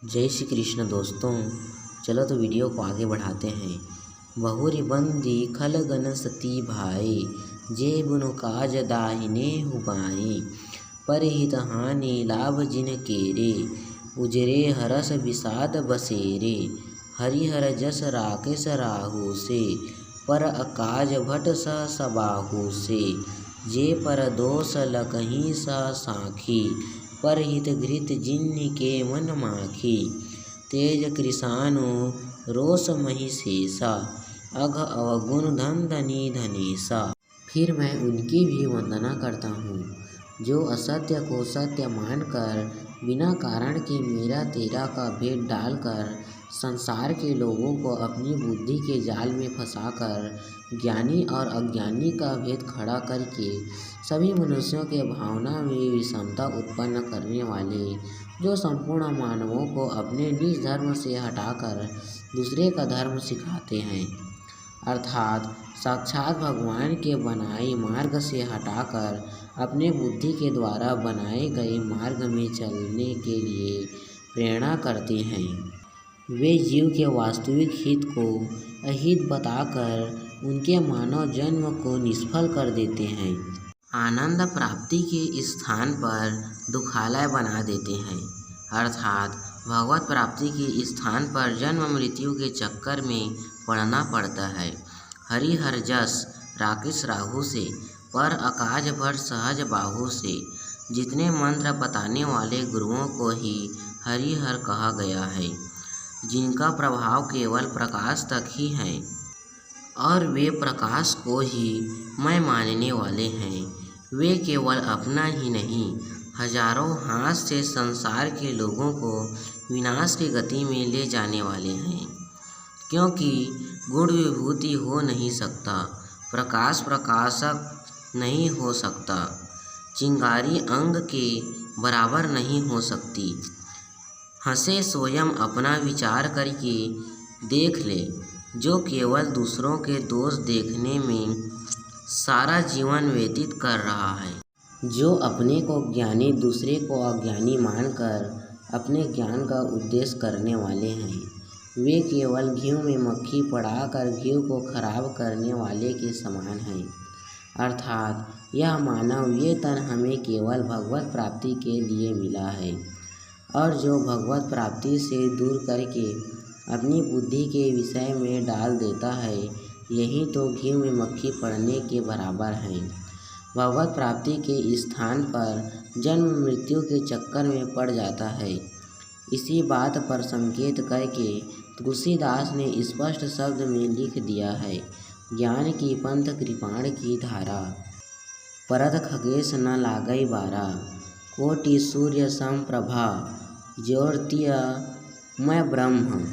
जय श्री कृष्ण दोस्तों। चलो तो वीडियो को आगे बढ़ाते हैं। बहुरी बंदी खलगन सती भाई, जे बुनु काज दाहिने हुबाई। परहित हानि लाभ जिन केरे, उजरे हरस विषाद बसेरे। हरिहर जस राकेश राहु से, पर अकाज भट सह सबाहु से। जे पर दोष लकहीं सह साखी, परहित घृत जिन्हि के मन माखी। तेज कृषानु रोष मही शेषा, अघ अवगुण धन धनी धनेशा। फिर मैं उनकी भी वंदना करता हूँ जो असत्य को सत्य मानकर बिना कारण के मेरा तेरा का भेद डालकर संसार के लोगों को अपनी बुद्धि के जाल में फंसाकर ज्ञानी और अज्ञानी का भेद खड़ा करके सभी मनुष्यों के भावना में विषमता उत्पन्न करने वाले, जो संपूर्ण मानवों को अपने निज धर्म से हटाकर दूसरे का धर्म सिखाते हैं, अर्थात साक्षात भगवान के बनाए मार्ग से हटाकर अपने बुद्धि के द्वारा बनाए गए मार्ग में चलने के लिए प्रेरणा करते हैं। वे जीव के वास्तविक हित को अहित बताकर उनके मानव जन्म को निष्फल कर देते हैं। आनंद प्राप्ति के स्थान पर दुखालय बना देते हैं, अर्थात भगवत प्राप्ति के स्थान पर जन्म मृत्यु के चक्कर में पड़ना पड़ता है। हरिहर जस राकेश राहु से, पर अकाज भट सहज बाहु से। जितने मंत्र बताने वाले गुरुओं को ही हरिहर कहा गया है, जिनका प्रभाव केवल प्रकाश तक ही है और वे प्रकाश को ही मैं मानने वाले हैं। वे केवल अपना ही नहीं, हजारों हाथ से संसार के लोगों को विनाश की गति में ले जाने वाले हैं, क्योंकि गुण विभूति हो नहीं सकता, प्रकाश प्रकाशक नहीं हो सकता, चिंगारी अंग के बराबर नहीं हो सकती। हंसे स्वयं अपना विचार करके देख ले, जो केवल दूसरों के दोष देखने में सारा जीवन व्यतीत कर रहा है, जो अपने को ज्ञानी दूसरे को अज्ञानी मानकर अपने ज्ञान का उद्देश्य करने वाले हैं, वे केवल घी में मक्खी पड़ाकर घी को खराब करने वाले के समान हैं। अर्थात यह मानव ये तन हमें केवल भगवत प्राप्ति के लिए मिला है, और जो भगवत प्राप्ति से दूर करके अपनी बुद्धि के विषय में डाल देता है, यही तो घी में मक्खी पड़ने के बराबर है। भगवत प्राप्ति के स्थान पर जन्म मृत्यु के चक्कर में पड़ जाता है। इसी बात पर संकेत करके तुलसीदास ने स्पष्ट शब्द में लिख दिया है, ज्ञान की पंथ कृपाण की धारा, परत खगेश न लागई बारा। कोटि सूर्य सम प्रभा, ज्योतिय मैं ब्रह्म,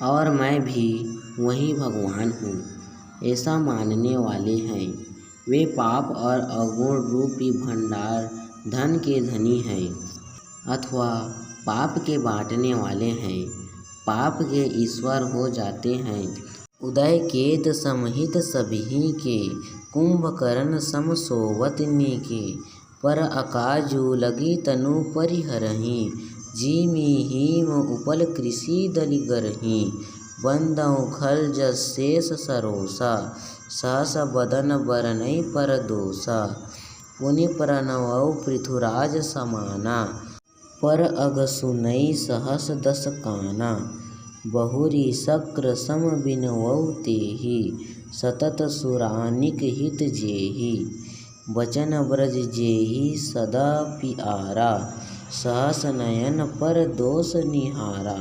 और मैं भी वही भगवान हूँ, ऐसा मानने वाले हैं। वे पाप और अवगुण रूपी भंडार धन के धनी हैं, अथवा पाप के बांटने वाले हैं, पाप के ईश्वर हो जाते हैं। उदय केत समहित सभी के, कुंभकर्ण सम सोवत नीके। पर अकाजु लगी तनु परिहरहि, जीमी हीम उपल कृषि दलिगरहि। बंदौ खल जस शेष सरोसा, सहस बदन बरनई पर दोषा। पुनि प्रणवौ पृथुराज समाना, पर अग सुनई सहस दस काना। बहुरी शक्र सम बिनवौ तेहि, सतत सुरानिक हित जेहि। बचन ब्रज जेहि सदा पिआरा, सहस नयन पर दोष निहारा।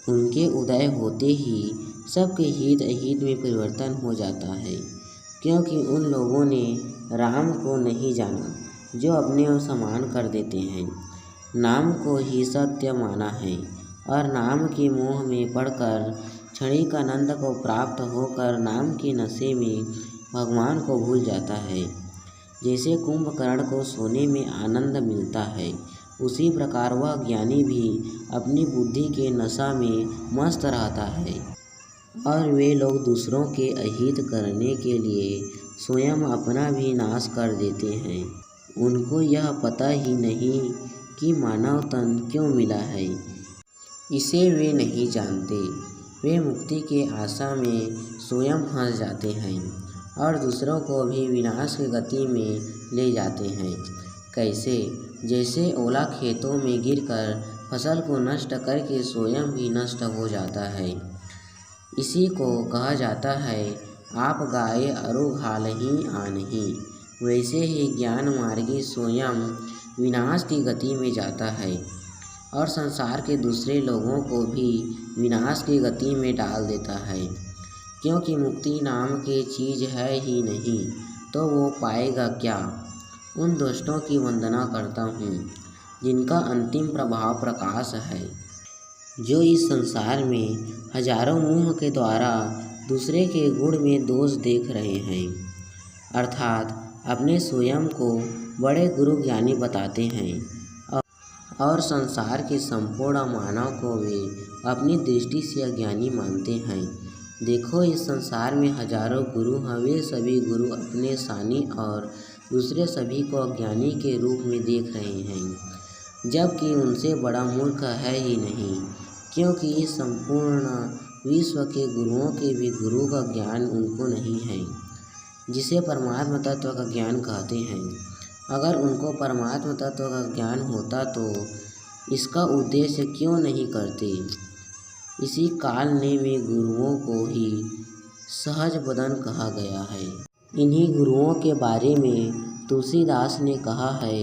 उनके उदय होते ही सबके हित अहित में परिवर्तन हो जाता है, क्योंकि उन लोगों ने राम को नहीं जाना जो अपने को समान कर देते हैं, नाम को ही सत्य माना है, और नाम के मोह में पड़कर क्षणिक आनंद को प्राप्त होकर नाम के नशे में भगवान को भूल जाता है। जैसे कुंभकर्ण को सोने में आनंद मिलता है, उसी प्रकार वह ज्ञानी भी अपनी बुद्धि के नशा में मस्त रहता है। और वे लोग दूसरों के अहित करने के लिए स्वयं अपना भी नाश कर देते हैं। उनको यह पता ही नहीं कि मानव तन क्यों मिला है। इसे वे नहीं जानते। वे मुक्ति के आशा में स्वयं फंस जाते हैं और दूसरों को भी विनाश की गति में ले जाते हैं। कैसे? जैसे ओला खेतों में गिरकर फसल को नष्ट करके स्वयं भी नष्ट हो जाता है। इसी को कहा जाता है आप गाए अरु घालहि आनहि। वैसे ही ज्ञान मार्गी स्वयं विनाश की गति में जाता है और संसार के दूसरे लोगों को भी विनाश की गति में डाल देता है। क्योंकि मुक्ति नाम की चीज़ है ही नहीं तो वो पाएगा क्या। उन दुष्टों की वंदना करता हूँ जिनका अंतिम प्रभाव प्रकाश है, जो इस संसार में हजारों मुँह के द्वारा दूसरे के गुण में दोष देख रहे हैं, अर्थात अपने स्वयं को बड़े गुरु ज्ञानी बताते हैं और संसार के संपूर्ण मानव को वे अपनी दृष्टि से अज्ञानी मानते हैं। देखो, इस संसार में हजारों गुरु हैं। वे सभी गुरु अपने सानी और दूसरे सभी को अज्ञानी के रूप में देख रहे हैं, जबकि उनसे बड़ा मूर्ख है ही नहीं। क्योंकि इस संपूर्ण विश्व के गुरुओं के भी गुरु का ज्ञान उनको नहीं है, जिसे परमात्मा तत्व का ज्ञान कहते हैं। अगर उनको परमात्मा तत्व का ज्ञान होता तो इसका उद्देश्य क्यों नहीं करते। इसी काल ने में गुरुओं को ही सहज बदन कहा गया है। इन्हीं गुरुओं के बारे में तुलसीदास ने कहा है,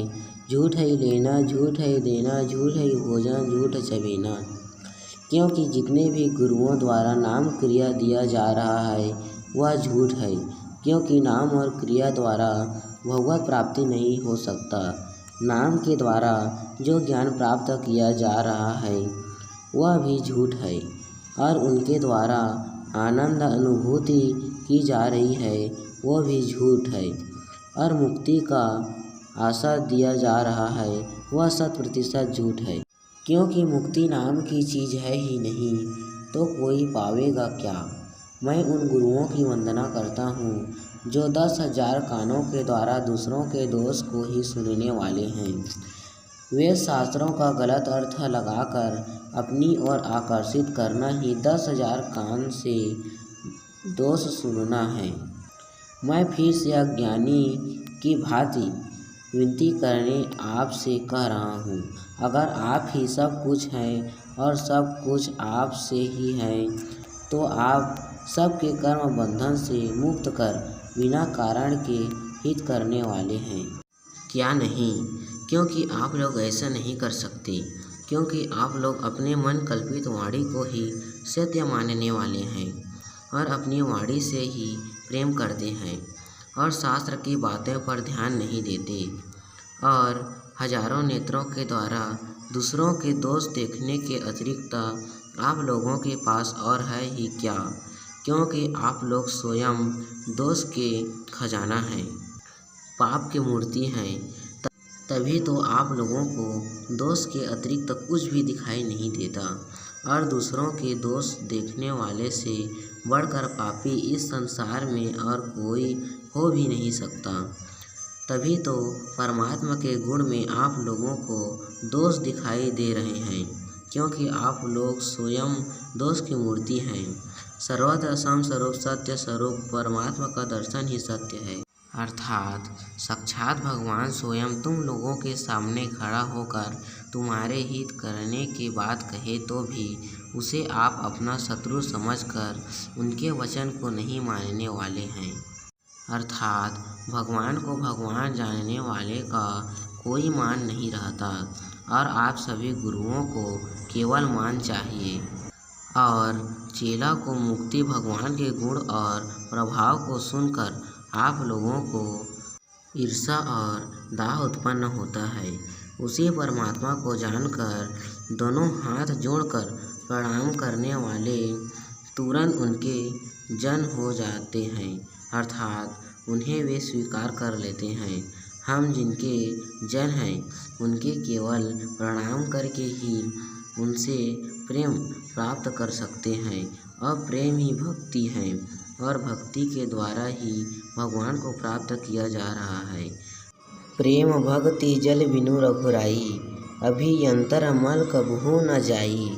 झूठ है लेना, झूठ है देना, झूठ है भोजन, झूठ चबेना। क्योंकि जितने भी गुरुओं द्वारा नाम क्रिया दिया जा रहा है वह झूठ है। क्योंकि नाम और क्रिया द्वारा भगवत प्राप्ति नहीं हो सकता। नाम के द्वारा जो ज्ञान प्राप्त किया जा रहा है वह भी झूठ है और उनके द्वारा आनंद अनुभूति की जा रही है वह भी झूठ है और मुक्ति का आशा दिया जा रहा है वह 100% झूठ है। क्योंकि मुक्ति नाम की चीज़ है ही नहीं तो कोई पावेगा क्या। मैं उन गुरुओं की वंदना करता हूँ जो 10,000 कानों के द्वारा दूसरों के दोष को ही सुनने वाले हैं। वे शास्त्रों का गलत अर्थ लगाकर अपनी ओर आकर्षित करना ही 10,000 कान से दोष सुनना है। मैं फिर से अज्ञानी की भांति विनती करने आपसे कह रहा हूँ, अगर आप ही सब कुछ हैं और सब कुछ आप से ही है तो आप सबके कर्म बंधन से मुक्त कर बिना कारण के हित करने वाले हैं क्या नहीं। क्योंकि आप लोग ऐसा नहीं कर सकते। क्योंकि आप लोग अपने मन कल्पित वाणी को ही सत्य मानने वाले हैं और अपनी वाणी से ही प्रेम करते हैं और शास्त्र की बातों पर ध्यान नहीं देते और हजारों नेत्रों के द्वारा दूसरों के दोष देखने के अतिरिक्त आप लोगों के पास और है ही क्या। क्योंकि आप लोग स्वयं दोष के खजाना हैं, पाप की मूर्ति हैं। तभी तो आप लोगों को दोष के अतिरिक्त कुछ भी दिखाई नहीं देता और दूसरों के दोष देखने वाले से बढ़कर पापी इस संसार में और कोई हो भी नहीं सकता। तभी तो परमात्मा के गुण में आप लोगों को दोष दिखाई दे रहे हैं, क्योंकि आप लोग स्वयं दोष की मूर्ति हैं। सर्वत्र सम स्वरूप सत्य स्वरूप परमात्मा का दर्शन ही सत्य है, अर्थात साक्षात भगवान स्वयं तुम लोगों के सामने खड़ा होकर तुम्हारे हित करने की बात कहे तो भी उसे आप अपना शत्रु समझकर उनके वचन को नहीं मानने वाले हैं। अर्थात भगवान को भगवान जानने वाले का कोई मान नहीं रहता और आप सभी गुरुओं को केवल मान चाहिए और चेला को मुक्ति भगवान के गुण और प्रभाव को सुनकर आप लोगों को ईर्ष्या और दाह उत्पन्न होता है। उसी परमात्मा को जानकर दोनों हाथ जोड़कर प्रणाम करने वाले तुरंत उनके जन हो जाते हैं, अर्थात उन्हें वे स्वीकार कर लेते हैं। हम जिनके जन हैं उनके केवल प्रणाम करके ही उनसे प्रेम प्राप्त कर सकते हैं और प्रेम ही भक्ति है और भक्ति के द्वारा ही भगवान को प्राप्त किया जा रहा है। प्रेम भक्ति जल बिनु रघुराई, अभियंतर मल कबहू न जाई।